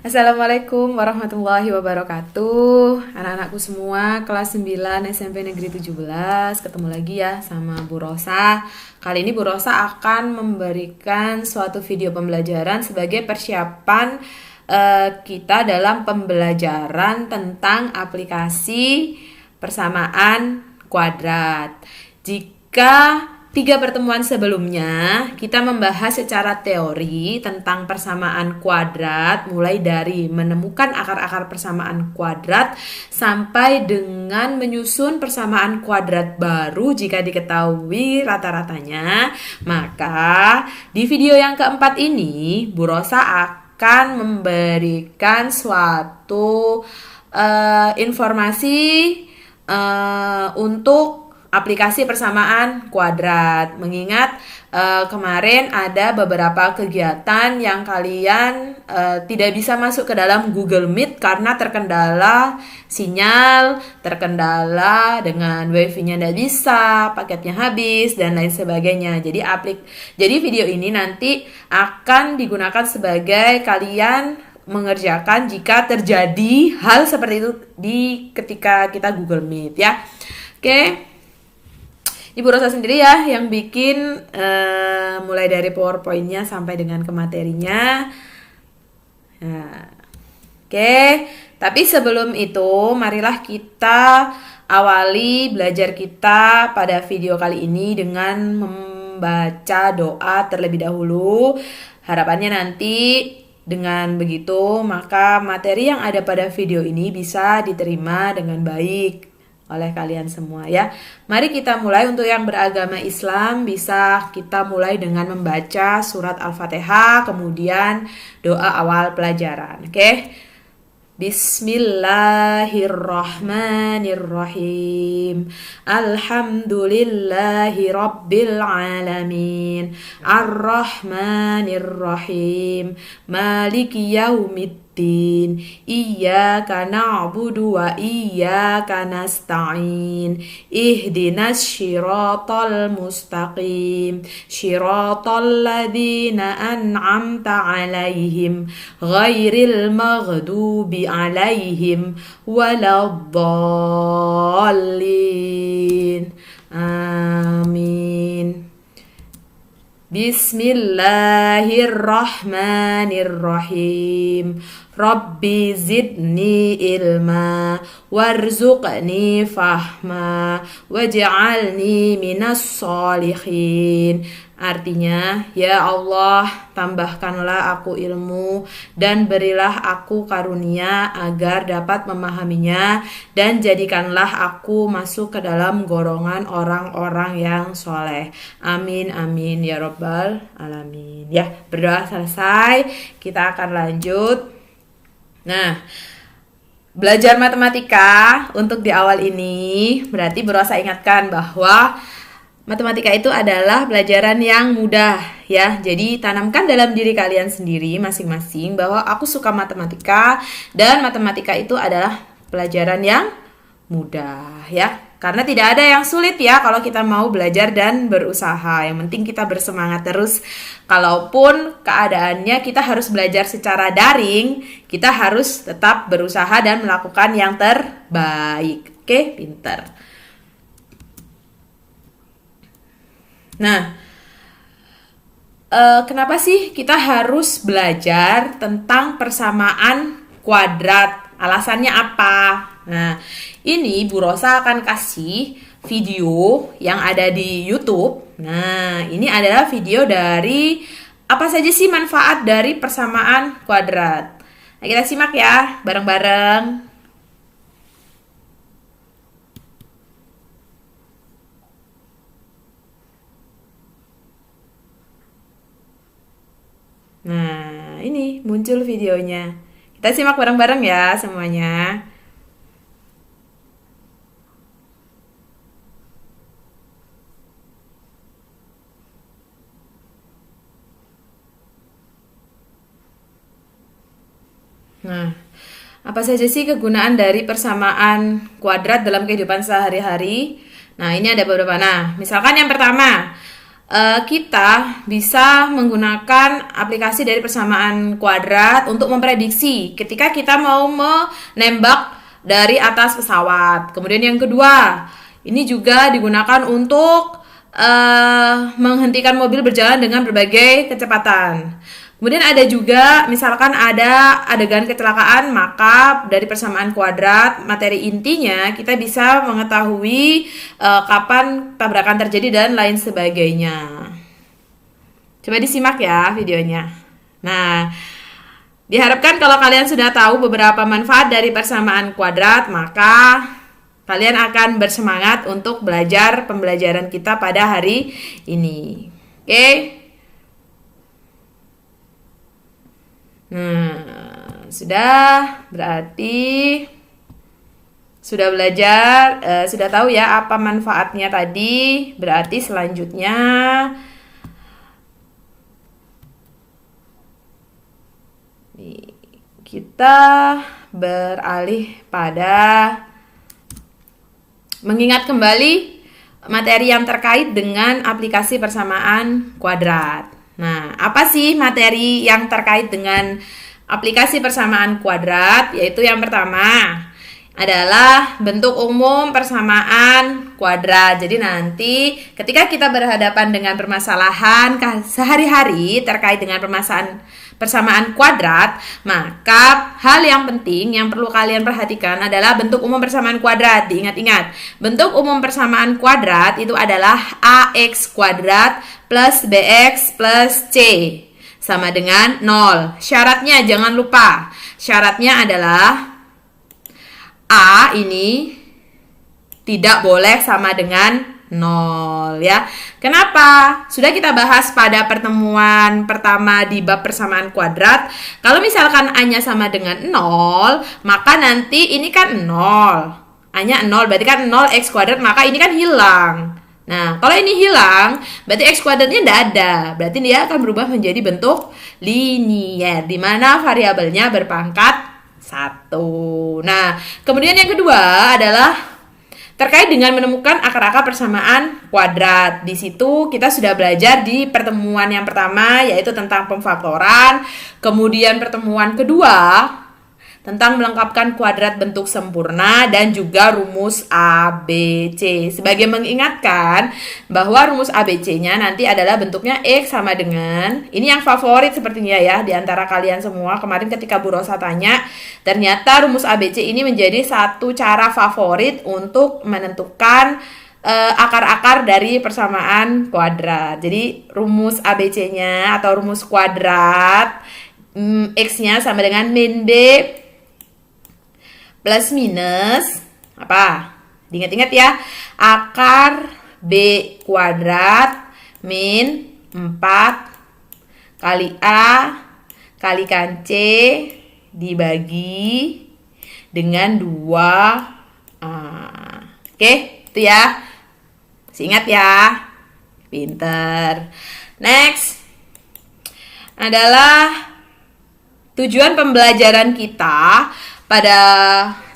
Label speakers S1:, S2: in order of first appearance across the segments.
S1: Assalamualaikum warahmatullahi wabarakatuh. Anak-anakku semua kelas 9 SMP Negeri 17. Ketemu lagi ya sama Bu Rosa. Kali ini Bu Rosa akan memberikan suatu video pembelajaran sebagai persiapan kita dalam pembelajaran tentang aplikasi persamaan kuadrat. Jika 3 pertemuan sebelumnya kita membahas secara teori tentang persamaan kuadrat, mulai dari menemukan akar-akar persamaan kuadrat sampai dengan menyusun persamaan kuadrat baru jika diketahui rata-ratanya. Maka di video yang keempat ini Bu Rosa akan memberikan suatu informasi untuk aplikasi persamaan kuadrat. Mengingat kemarin ada beberapa kegiatan yang kalian tidak bisa masuk ke dalam Google Meet karena terkendala sinyal, terkendala dengan wifi-nya tidak bisa, paketnya habis dan lain sebagainya. Jadi video ini nanti akan digunakan sebagai kalian mengerjakan jika terjadi hal seperti itu ketika kita Google Meet ya. Oke. Ibu Rosa sendiri ya yang bikin mulai dari PowerPoint-nya sampai dengan ke materinya. Nah, oke, tapi sebelum itu marilah kita awali belajar kita pada video kali ini dengan membaca doa terlebih dahulu. Harapannya nanti dengan begitu maka materi yang ada pada video ini bisa diterima dengan baik oleh kalian semua ya. Mari kita mulai. Untuk yang beragama Islam bisa kita mulai dengan membaca surat Al-Fatihah kemudian doa awal pelajaran. Oke. Bismillahirrahmanirrahim. Alhamdulillahi rabbil alamin. Ar-Rahmanirrahim. Maliki yaumiddin. Iyyaka na'budu wa iyyaka nasta'in. Ihdinas syiratal mustaqim. Syiratal ladzina an'amta 'alaihim ghairil maghdubi 'alaihim waladdallin. Amin. Bismillahirrahmanirrahim. Rabbi zidni ilma warzuqni fahma waj'alni minas sholihin. Artinya, ya Allah, tambahkanlah aku ilmu dan berilah aku karunia agar dapat memahaminya dan jadikanlah aku masuk ke dalam golongan orang-orang yang soleh. Amin, amin, ya Rabbal alamin. Ya, berdoa selesai, kita akan lanjut. Nah, belajar matematika untuk di awal ini berarti Bu Rosa ingatkan bahwa matematika itu adalah pelajaran yang mudah ya. Jadi tanamkan dalam diri kalian sendiri masing-masing bahwa aku suka matematika dan matematika itu adalah pelajaran yang mudah ya. Karena tidak ada yang sulit ya kalau kita mau belajar dan berusaha. Yang penting kita bersemangat terus. Kalaupun keadaannya kita harus belajar secara daring, kita harus tetap berusaha dan melakukan yang terbaik. Oke, pintar. Nah, kenapa sih kita harus belajar tentang persamaan kuadrat? Alasannya apa? Nah, ini Bu Rosa akan kasih video yang ada di YouTube. Nah, ini adalah video dari apa saja sih manfaat dari persamaan kuadrat. Nah, kita simak ya, bareng-bareng. Nah, ini muncul videonya. Kita simak bareng-bareng ya semuanya. Nah, apa saja sih kegunaan dari persamaan kuadrat dalam kehidupan sehari-hari? Nah, ini ada beberapa. Nah, misalkan yang pertama, kita bisa menggunakan aplikasi dari persamaan kuadrat untuk memprediksi ketika kita mau menembak dari atas pesawat. Kemudian yang kedua, ini juga digunakan untuk menghentikan mobil berjalan dengan berbagai kecepatan. Kemudian ada juga misalkan ada adegan kecelakaan, maka dari persamaan kuadrat materi intinya kita bisa mengetahui kapan tabrakan terjadi dan lain sebagainya. Coba disimak ya videonya. Nah, diharapkan kalau kalian sudah tahu beberapa manfaat dari persamaan kuadrat, maka kalian akan bersemangat untuk belajar pembelajaran kita pada hari ini. Oke? Nah, sudah berarti sudah belajar, sudah tahu ya apa manfaatnya tadi. Berarti selanjutnya kita beralih pada mengingat kembali materi yang terkait dengan aplikasi persamaan kuadrat. Nah, apa sih materi yang terkait dengan aplikasi persamaan kuadrat? Yaitu yang pertama adalah bentuk umum persamaan kuadrat. Jadi nanti ketika kita berhadapan dengan permasalahan sehari-hari terkait dengan persamaan kuadrat, maka hal yang penting yang perlu kalian perhatikan adalah bentuk umum persamaan kuadrat. Diingat-ingat, bentuk umum persamaan kuadrat itu adalah AX kuadrat plus BX plus C sama dengan 0. Syaratnya jangan lupa, syaratnya adalah A ini tidak boleh sama dengan 0 ya. Kenapa? Sudah kita bahas pada pertemuan pertama di bab persamaan kuadrat. Kalau misalkan A-nya sama dengan 0, maka nanti ini kan 0. A-nya 0, berarti kan 0 X kuadrat, maka ini kan hilang. Nah, kalau ini hilang, berarti X kuadratnya tidak ada. Berarti dia akan berubah menjadi bentuk linier, di mana variabelnya berpangkat 1. Nah, kemudian yang kedua adalah terkait dengan menemukan akar-akar persamaan kuadrat. Di situ kita sudah belajar di pertemuan yang pertama, yaitu tentang pemfaktoran. Kemudian pertemuan kedua tentang melengkapkan kuadrat bentuk sempurna dan juga rumus ABC. Sebagai mengingatkan bahwa rumus ABC-nya nanti adalah bentuknya X sama dengan, ini yang favorit sepertinya ya di antara kalian semua. Kemarin ketika Bu Rosa tanya, ternyata rumus ABC ini menjadi satu cara favorit untuk menentukan akar-akar dari persamaan kuadrat. Jadi rumus ABC-nya atau rumus kuadrat X-nya sama dengan min B plus minus apa? Diingat-ingat ya, akar B kuadrat min 4 kali A kalikan C dibagi dengan 2A. Oke, itu ya. Masih ingat ya? Pinter. Next adalah tujuan pembelajaran kita pada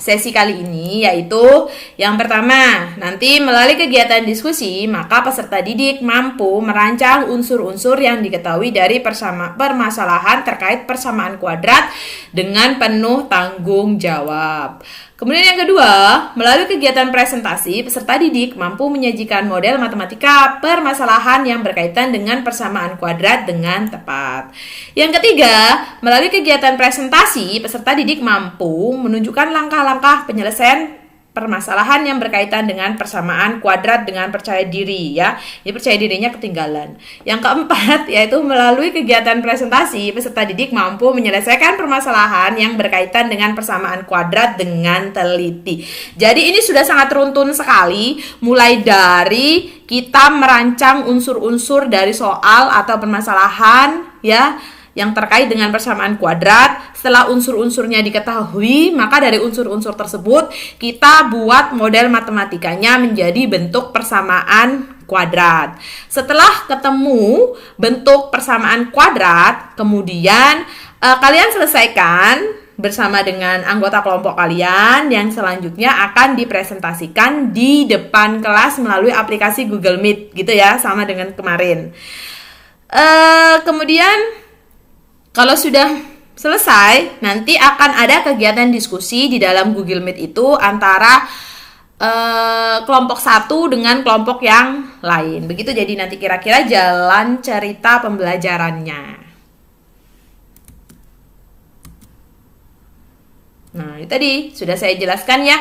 S1: sesi kali ini, yaitu yang pertama, nanti melalui kegiatan diskusi, maka peserta didik mampu merancang unsur-unsur yang diketahui dari permasalahan terkait persamaan kuadrat dengan penuh tanggung jawab. Kemudian yang kedua, melalui kegiatan presentasi, peserta didik mampu menyajikan model matematika permasalahan yang berkaitan dengan persamaan kuadrat dengan tepat. Yang ketiga, melalui kegiatan presentasi, peserta didik mampu menunjukkan langkah-langkah penyelesaian permasalahan yang berkaitan dengan persamaan kuadrat dengan percaya diri ya. Jadi percaya dirinya ketinggalan. Yang keempat, yaitu melalui kegiatan presentasi, peserta didik mampu menyelesaikan permasalahan yang berkaitan dengan persamaan kuadrat dengan teliti. Jadi ini sudah sangat runtun sekali, mulai dari kita merancang unsur-unsur dari soal atau permasalahan ya yang terkait dengan persamaan kuadrat. Setelah unsur-unsurnya diketahui, maka dari unsur-unsur tersebut kita buat model matematikanya menjadi bentuk persamaan kuadrat. Setelah ketemu bentuk persamaan kuadrat, kemudian kalian selesaikan bersama dengan anggota kelompok kalian yang selanjutnya akan dipresentasikan di depan kelas melalui aplikasi Google Meet gitu ya, sama dengan kemarin. Kemudian kalau sudah selesai, nanti akan ada kegiatan diskusi di dalam Google Meet itu antara kelompok satu dengan kelompok yang lain. Begitu jadi nanti kira-kira jalan cerita pembelajarannya. Nah, itu tadi sudah saya jelaskan ya.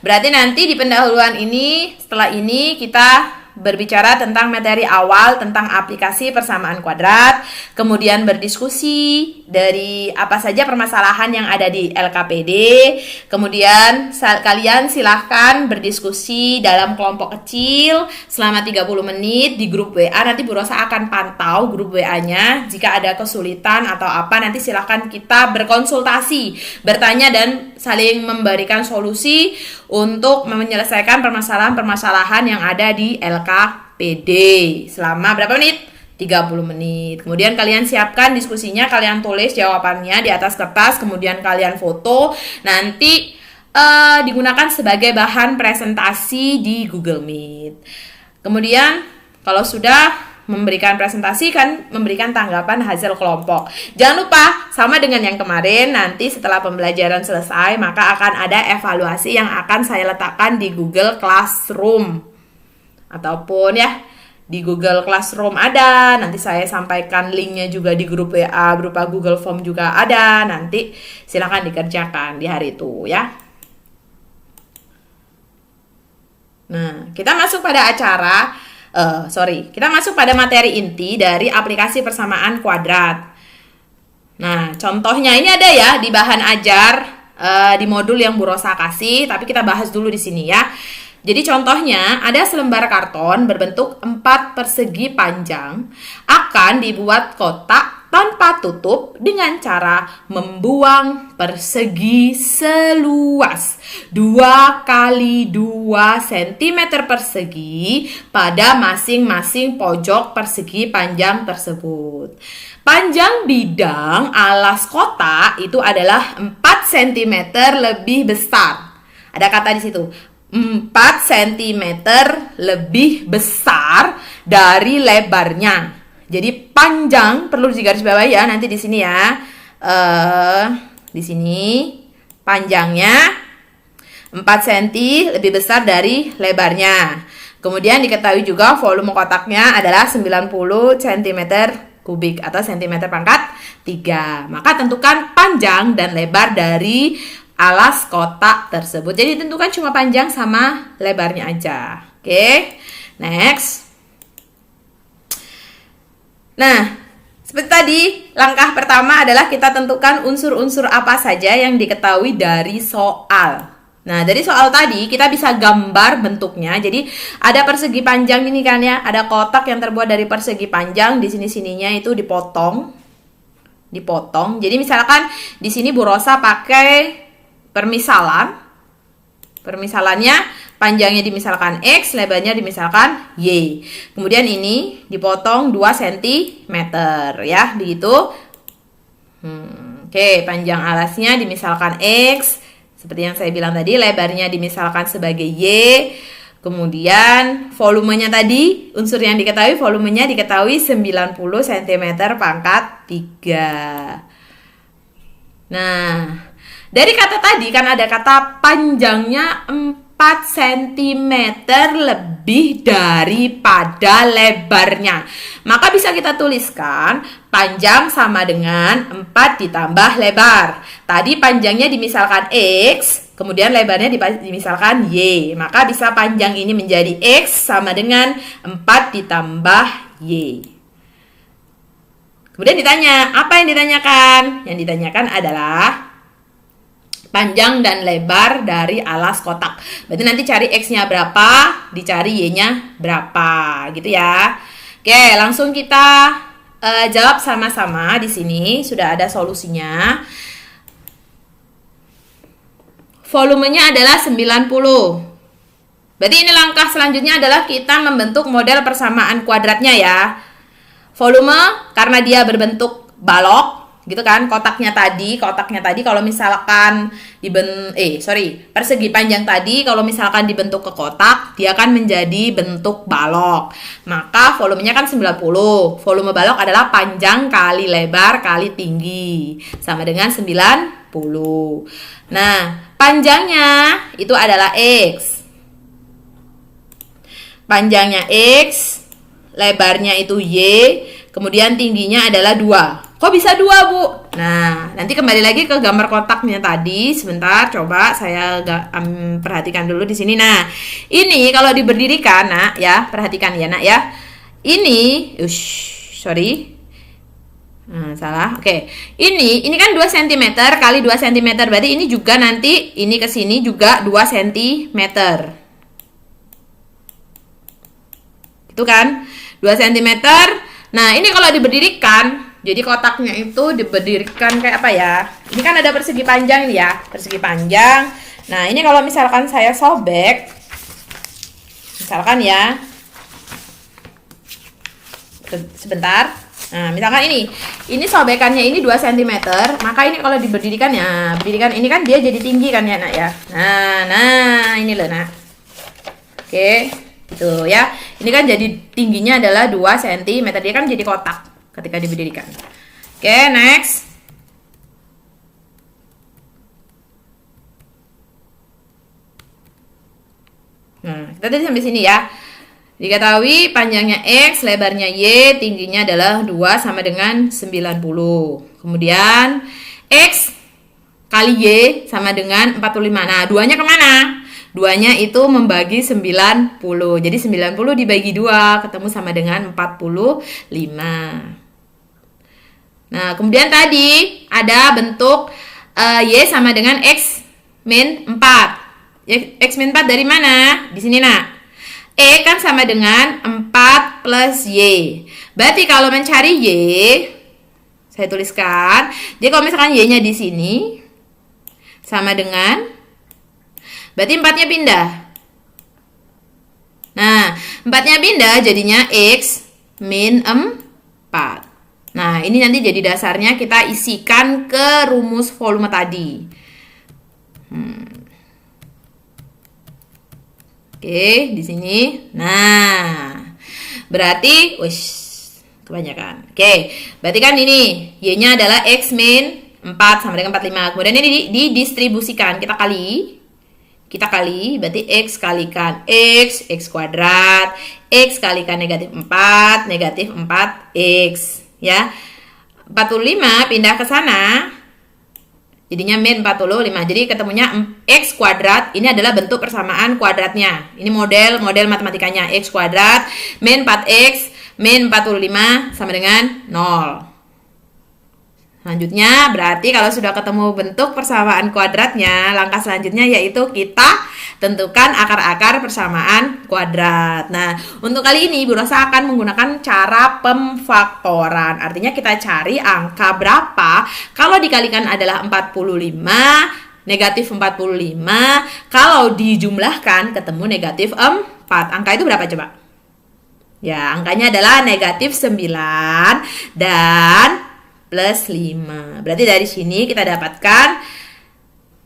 S1: Berarti nanti di pendahuluan ini, setelah ini kita berbicara tentang materi awal tentang aplikasi persamaan kuadrat, kemudian berdiskusi dari apa saja permasalahan yang ada di LKPD, kemudian kalian silahkan berdiskusi dalam kelompok kecil selama 30 menit di grup WA. Nanti Bu Rosa akan pantau grup WA-nya. Jika ada kesulitan atau apa, nanti silahkan kita berkonsultasi, bertanya dan saling memberikan solusi untuk menyelesaikan permasalahan-permasalahan yang ada di LKPD selama berapa menit? 30 menit. Kemudian kalian siapkan diskusinya, kalian tulis jawabannya di atas kertas, kemudian kalian foto, nanti digunakan sebagai bahan presentasi di Google Meet. Kemudian kalau sudah memberikan presentasi kan memberikan tanggapan hasil kelompok. Jangan lupa sama dengan yang kemarin, nanti setelah pembelajaran selesai maka akan ada evaluasi yang akan saya letakkan di Google Classroom ataupun ya di Google Classroom ada, nanti saya sampaikan linknya juga di grup WA berupa Google Form juga ada, nanti silakan dikerjakan di hari itu ya. Nah, kita masuk pada kita masuk pada materi inti dari aplikasi persamaan kuadrat. Nah, contohnya ini ada ya di bahan ajar di modul yang Bu Rosa kasih, tapi kita bahas dulu di sini ya. Jadi contohnya ada selembar karton berbentuk 4 persegi panjang akan dibuat kotak tanpa tutup dengan cara membuang persegi seluas 2 kali 2 cm persegi pada masing-masing pojok persegi panjang tersebut. Panjang bidang alas kotak itu adalah 4 cm lebih besar. Ada kata di situ, 4 cm lebih besar dari lebarnya. Jadi panjang perlu digarisbawahi ya nanti di sini ya. Di sini panjangnya 4 cm lebih besar dari lebarnya. Kemudian diketahui juga volume kotaknya adalah 90 cm kubik atau cm pangkat 3. Maka tentukan panjang dan lebar dari alas kotak tersebut. Jadi tentukan cuma panjang sama lebarnya aja. Oke. Next. Nah, seperti tadi, langkah pertama adalah kita tentukan unsur-unsur apa saja yang diketahui dari soal. Nah, dari soal tadi kita bisa gambar bentuknya. Jadi, ada persegi panjang ini kan ya, ada kotak yang terbuat dari persegi panjang, di sini-sininya itu dipotong. Jadi, misalkan di sini Bu Rosa pakai permisalan. Permisalannya panjangnya dimisalkan X, lebarnya dimisalkan Y. Kemudian ini dipotong 2 cm ya, begitu. Oke, panjang alasnya dimisalkan X, seperti yang saya bilang tadi, lebarnya dimisalkan sebagai Y. Kemudian volumenya tadi, unsur yang diketahui, volumenya diketahui 90 cm pangkat 3. Nah, dari kata tadi kan ada kata panjangnya 4 cm lebih daripada lebarnya. Maka bisa kita tuliskan panjang sama dengan 4 ditambah lebar. Tadi panjangnya dimisalkan X, kemudian lebarnya dimisalkan Y. Maka bisa panjang ini menjadi X sama dengan 4 ditambah Y. Kemudian ditanya, apa yang ditanyakan? Yang ditanyakan adalah panjang dan lebar dari alas kotak. Berarti nanti cari X-nya berapa, dicari Y-nya berapa, gitu ya. Oke, langsung kita jawab sama-sama di sini. Sudah ada solusinya. Volumenya adalah 90. Berarti ini langkah selanjutnya adalah kita membentuk model persamaan kuadratnya ya. Volume karena dia berbentuk balok gitu kan. Kotaknya tadi kalau misalkan persegi panjang tadi kalau misalkan dibentuk ke kotak, dia akan menjadi bentuk balok. Maka volumenya kan 90. Volume balok adalah panjang kali lebar kali tinggi, sama dengan 90. Nah, panjangnya itu adalah X. Panjangnya X, lebarnya itu Y, kemudian tingginya adalah 2. Kok bisa 2, Bu? Nah, nanti kembali lagi ke gambar kotaknya tadi. Sebentar, coba saya perhatikan dulu di sini. Nah, ini kalau diberdirikan, Nak, ya, perhatikan ya, Nak, ya. Ini, sorry. Nah, salah. Oke. Ini kan 2 cm kali 2 cm. Berarti ini juga nanti ini ke sini juga 2 cm. Itu kan 2 cm. Nah, ini kalau diberdirikan, jadi kotaknya itu diberdirikan kayak apa ya? Ini kan ada persegi panjang ya, persegi panjang. Nah, ini kalau misalkan saya sobek, misalkan ya, sebentar. Nah, misalkan ini sobekannya ini 2 cm, maka ini kalau diberdirikan ya, berdirikan ini kan dia jadi tinggi kan ya, Nak ya. Nah, ini loh, Nak. Oke. Gitu ya. Ini kan jadi tingginya adalah 2 cm. Dia kan jadi kotak ketika diberdirikan. Oke, next. Nah, kita tadi sampai sini ya. Diketahui panjangnya X, lebarnya Y, tingginya adalah 2 sama dengan 90. Kemudian X kali Y sama dengan 45. Nah, 2-nya kemana? 2-nya itu membagi 90. Jadi 90 dibagi 2 ketemu sama dengan 45. Nah, kemudian tadi ada bentuk Y sama dengan X min 4. X min 4 dari mana? Di sini, Nak. E kan sama dengan 4 plus Y. Berarti kalau mencari Y, saya tuliskan. Jadi kalau misalkan Y-nya di sini sama dengan, berarti 4-nya pindah. Nah, 4-nya pindah jadinya X min 4. Nah, ini nanti jadi dasarnya kita isikan ke rumus volume tadi. Oke, di sini. Nah, berarti, kebanyakan. Oke, berarti kan ini Y-nya adalah X min 4 sama dengan 45. Kemudian ini didistribusikan, kita kali, berarti X kalikan X kuadrat, X kalikan negatif 4 4X, ya. 45 pindah ke sana, jadinya min 45. Jadi ketemunya X kuadrat, ini adalah bentuk persamaan kuadratnya. Ini model matematikanya, X kuadrat min 4X min 45 sama dengan 0. Selanjutnya, berarti kalau sudah ketemu bentuk persamaan kuadratnya, langkah selanjutnya yaitu kita tentukan akar-akar persamaan kuadrat. Nah, untuk kali ini Bu Rosa akan menggunakan cara pemfaktoran. Artinya kita cari angka berapa kalau dikalikan adalah 45, negatif 45, kalau dijumlahkan ketemu negatif 4. Angka itu berapa coba? Ya, angkanya adalah negatif 9 dan plus 5. Berarti dari sini kita dapatkan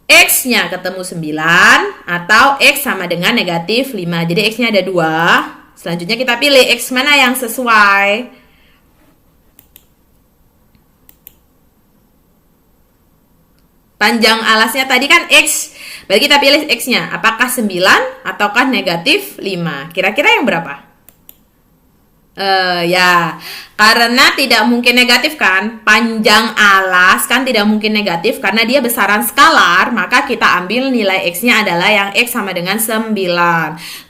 S1: X-nya ketemu 9 atau X sama dengan negatif 5. Jadi X-nya ada 2. Selanjutnya kita pilih X mana yang sesuai. Panjang alasnya tadi kan X. Berarti kita pilih X-nya. Apakah 9 ataukah negatif 5? Kira-kira yang berapa? Ya, karena tidak mungkin negatif kan, panjang alas kan tidak mungkin negatif karena dia besaran skalar, maka kita ambil nilai X-nya adalah yang X sama dengan 9.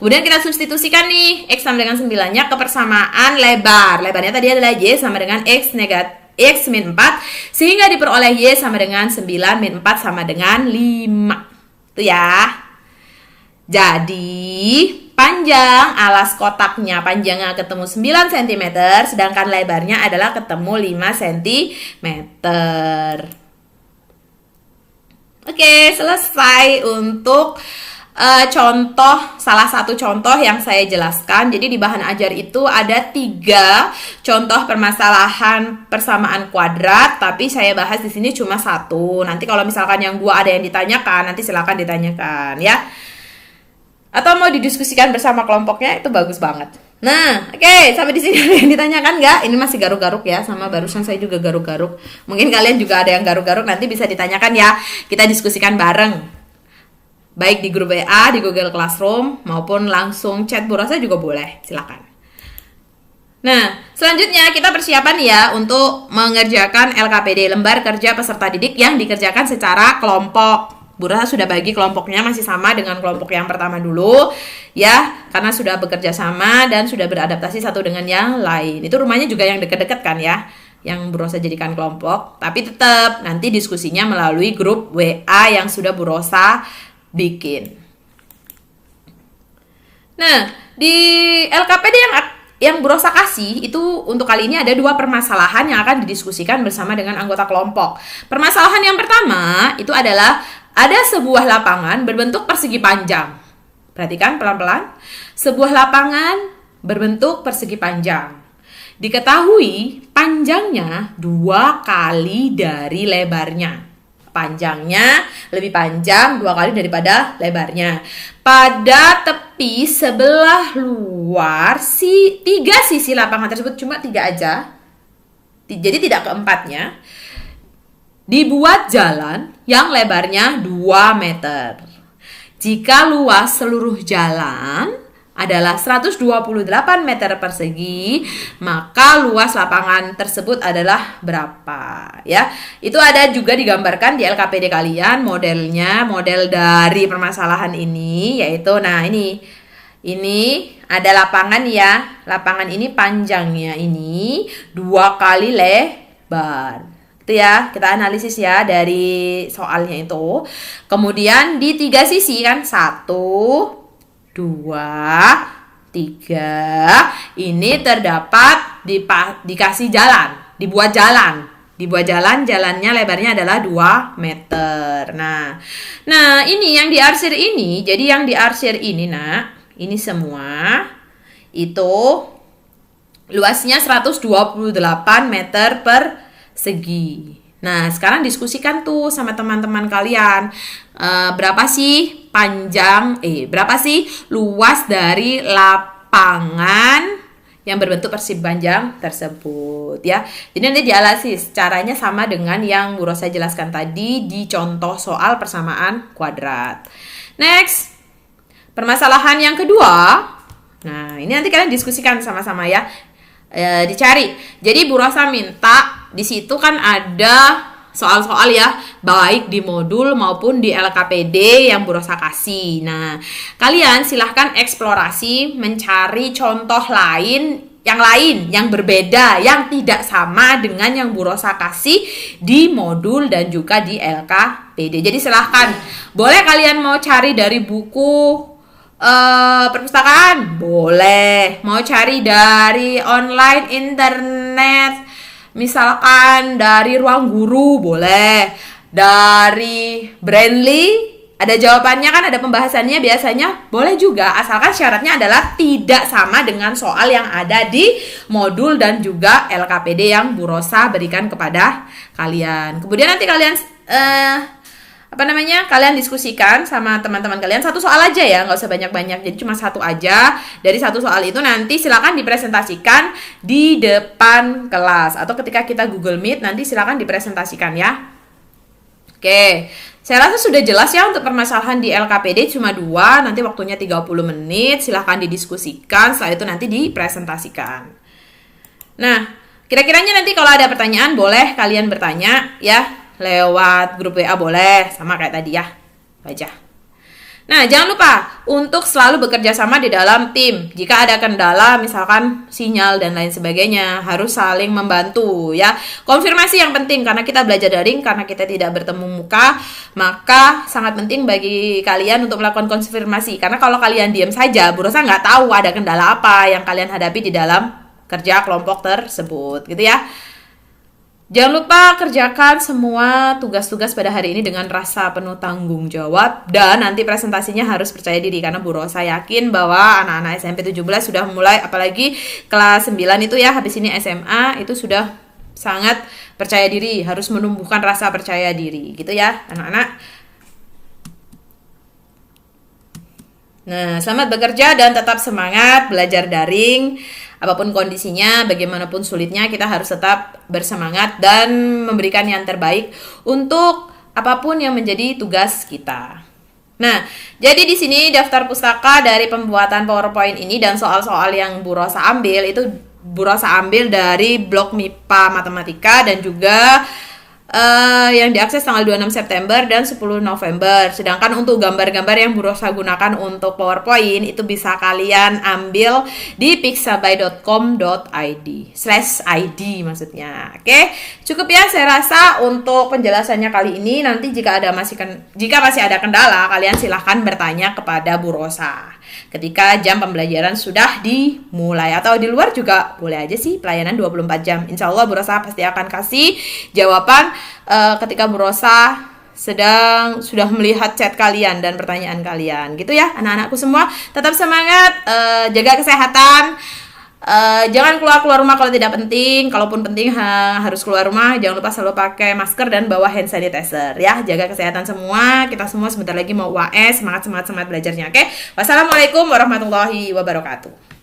S1: Kemudian kita substitusikan nih X sama dengan 9-nya ke persamaan lebar. Lebarnya tadi adalah Y sama dengan X min 4, sehingga diperoleh Y sama dengan 9 min 4 sama dengan 5. Itu ya. Jadi panjang alas kotaknya, panjangnya ketemu 9 cm, sedangkan lebarnya adalah ketemu 5 cm. Oke, selesai untuk salah satu contoh yang saya jelaskan. Jadi di bahan ajar itu ada 3 contoh permasalahan persamaan kuadrat, tapi saya bahas di sini cuma 1. Nanti kalau misalkan yang 2 ada yang ditanyakan, nanti silakan ditanyakan ya. Atau mau didiskusikan bersama kelompoknya, itu bagus banget. Nah, oke, sampai di sini ada yang ditanyakan nggak? Ini masih garuk-garuk ya, sama barusan saya juga garuk-garuk. Mungkin kalian juga ada yang garuk-garuk, nanti bisa ditanyakan ya. Kita diskusikan bareng. Baik di grup WA, di Google Classroom, maupun langsung chat Bu Rosa juga boleh. Silakan. Nah, selanjutnya kita persiapan ya untuk mengerjakan LKPD, lembar kerja peserta didik yang dikerjakan secara kelompok. Bu Rosa sudah bagi kelompoknya masih sama dengan kelompok yang pertama dulu ya, karena sudah bekerja sama dan sudah beradaptasi satu dengan yang lain. Itu rumahnya juga yang deket-deket kan ya, yang Bu Rosa jadikan kelompok. Tapi tetap nanti diskusinya melalui grup WA yang sudah Bu Rosa bikin. Nah, di LKPD yang Bu Rosa kasih itu untuk kali ini ada 2 permasalahan yang akan didiskusikan bersama dengan anggota kelompok. Permasalahan yang pertama itu adalah ada sebuah lapangan berbentuk persegi panjang. Perhatikan pelan-pelan. Sebuah lapangan berbentuk persegi panjang. Diketahui panjangnya 2 kali dari lebarnya. Panjangnya lebih panjang 2 kali daripada lebarnya. Pada tepi sebelah luar 3 sisi lapangan tersebut, cuma 3 aja. Jadi tidak keempatnya. Dibuat jalan yang lebarnya 2 meter. Jika luas seluruh jalan adalah 128 meter persegi, maka luas lapangan tersebut adalah berapa? Ya, itu ada juga digambarkan di LKPD kalian modelnya, model dari permasalahan ini, yaitu nah ini ada lapangan ya. Lapangan ini panjangnya ini 2 kali lebar. Itu ya, kita analisis ya dari soalnya itu. Kemudian di 3 sisi kan 1, 2, 3. Ini terdapat dikasih jalan, dibuat jalan. Jalannya lebarnya adalah 2 meter. Nah, ini yang diarsir ini. Jadi yang diarsir ini, Nak, ini semua itu luasnya 128 meter persegi. Nah, sekarang diskusikan tuh sama teman-teman kalian. Berapa sih berapa sih luas dari lapangan yang berbentuk persegi panjang tersebut ya. Jadi nanti dianalisis. Caranya sama dengan yang Bu Rosa jelaskan tadi di contoh soal persamaan kuadrat. Next. Permasalahan yang kedua. Nah, ini nanti kalian diskusikan sama-sama ya. Dicari. Jadi Bu Rosa minta di situ kan ada soal-soal ya, baik di modul maupun di LKPD yang Bu Rosa kasih. Nah, kalian silahkan eksplorasi mencari contoh lain yang berbeda, yang tidak sama dengan yang Bu Rosa kasih di modul dan juga di LKPD. Jadi silahkan, boleh kalian mau cari dari buku perpustakaan, boleh. Mau cari dari online internet, misalkan dari Ruang Guru, boleh. Dari Brandly, ada jawabannya kan, ada pembahasannya biasanya, boleh juga. Asalkan syaratnya adalah tidak sama dengan soal yang ada di modul dan juga LKPD yang Bu Rosa berikan kepada kalian. Kemudian nanti kalian kalian diskusikan sama teman-teman kalian, 1 soal aja ya, nggak usah banyak-banyak, jadi cuma 1 aja. Dari 1 soal itu nanti silakan dipresentasikan di depan kelas atau ketika kita Google Meet nanti silakan dipresentasikan ya. Oke, saya rasa sudah jelas ya untuk permasalahan di LKPD cuma 2, nanti waktunya 30 menit, silakan didiskusikan, setelah itu nanti dipresentasikan. Nah, kira-kiranya nanti kalau ada pertanyaan boleh kalian bertanya ya. Lewat grup WA boleh, sama kayak tadi ya, baca. Nah, jangan lupa untuk selalu bekerja sama di dalam tim. Jika ada kendala, misalkan sinyal dan lain sebagainya, harus saling membantu ya. Konfirmasi yang penting, karena kita belajar daring, karena kita tidak bertemu muka, maka sangat penting bagi kalian untuk melakukan konfirmasi. Karena kalau kalian diam saja, Bu Rosa nggak tahu ada kendala apa yang kalian hadapi di dalam kerja kelompok tersebut, gitu ya. Jangan lupa kerjakan semua tugas-tugas pada hari ini dengan rasa penuh tanggung jawab. Dan nanti presentasinya harus percaya diri, karena Bu Rosa yakin bahwa anak-anak SMP 17 sudah mulai, apalagi kelas 9 itu ya, habis ini SMA, itu sudah sangat percaya diri, harus menumbuhkan rasa percaya diri gitu ya anak-anak. Nah, selamat bekerja dan tetap semangat belajar daring. Apapun kondisinya, bagaimanapun sulitnya, kita harus tetap bersemangat dan memberikan yang terbaik untuk apapun yang menjadi tugas kita. Nah, jadi di sini daftar pustaka dari pembuatan PowerPoint ini dan soal-soal yang Bu Rosa ambil itu Bu Rosa ambil dari blog MIPA Matematika dan juga yang diakses tanggal 26 September dan 10 November. Sedangkan untuk gambar-gambar yang Bu Rosa gunakan untuk PowerPoint itu bisa kalian ambil di pixabay.com.id/id maksudnya. Oke, cukup ya saya rasa untuk penjelasannya kali ini. Nanti jika masih ada kendala, kalian silahkan bertanya kepada Bu Rosa ketika jam pembelajaran sudah dimulai, atau di luar juga boleh aja sih, pelayanan 24 jam. Insya Allah Bu Rosa pasti akan kasih jawaban ketika Bu Rosa sudah melihat chat kalian dan pertanyaan kalian gitu ya anak-anakku semua. Tetap semangat, jaga kesehatan. Jangan keluar rumah kalau tidak penting. Kalaupun penting harus keluar rumah, jangan lupa selalu pakai masker dan bawa hand sanitizer ya. Jaga kesehatan semua. Kita semua sebentar lagi mau UAS. Semangat belajarnya. Oke. Wassalamualaikum warahmatullahi wabarakatuh.